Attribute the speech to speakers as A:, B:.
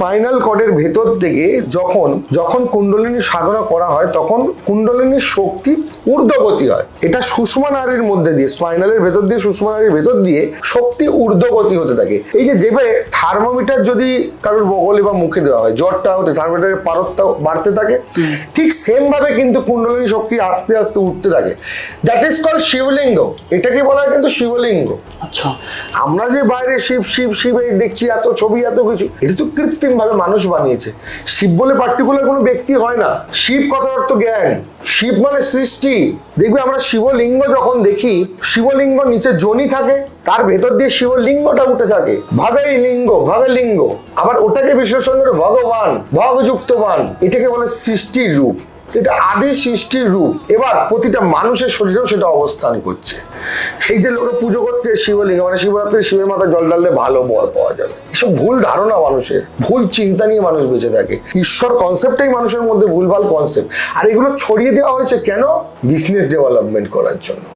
A: Spinal কর্ডের ভেতর থেকে যখন কুণ্ডলিনী সাধনা করা হয় তখন কুণ্ডলিনীর শক্তি ঊর্ধ্বগতি হয়। এটা সুষমা নাড়ির মধ্যে দিয়ে, স্পাইনালের ভেতর দিয়ে, সুষমা নাড়ির ভেতর দিয়ে শক্তি ঊর্ধ্বগতি হতে থাকে। এই যে যেভাবে থার্মোমিটার যদি কারোর বগলে বা মুখে দেওয়া হয়, জ্বরটা হতে থার্মোমিটারের পারদটা বাড়তে থাকে, ঠিক সেম ভাবে কিন্তু কুণ্ডলিনী শক্তি আস্তে আস্তে উঠতে থাকে। দ্যাট ইজ কল্ড শিবলিঙ্গ। এটাকে বলা হয় কিন্তু শিবলিঙ্গ।
B: আচ্ছা,
A: আমরা যে বাইরে শিব শিব শিব এই দেখছি, এত ছবি এত কিছু, এটা তো কৃত্রিম ভাবে মানুষ বানিয়েছে। শিব বলে পার্টিকুলার কোনো ব্যক্তি হয় না। শিব কথার অর্থ জ্ঞান, শিব মানে সৃষ্টি। দেখবে আমরা শিবলিঙ্গ যখন দেখি, শিবলিঙ্গ নিচে যোনি থাকে, তার ভেতর দিয়ে শিবলিঙ্গটা উঠে থাকে, ভাগাই লিঙ্গ, ভাগলিঙ্গ। আবার ওটাকে বিশ্লেষণ করে ভগবান, ভগযুক্তবান, এটাকে বলে সৃষ্টির রূপ। এটা আদি সৃষ্টির রূপ। এবার প্রতিটা মানুষের শরীরেও সেটা অবস্থান করছে। এই যে লোকে পুজো করছে শিবলিঙ্গ, মানে শিবরাত্রি শিবের মাথায় জল ঢাললে ভালো বর পাওয়া যাবে, এসব ভুল ধারণা মানুষের, ভুল চিন্তা নিয়ে মানুষ বেঁচে থাকে। ঈশ্বর কনসেপ্টটাই মানুষের মধ্যে ভুলভাল কনসেপ্ট, আর এগুলো ছড়িয়ে দেওয়া হয়েছে কেন? বিজনেস ডেভেলপমেন্ট করার জন্য।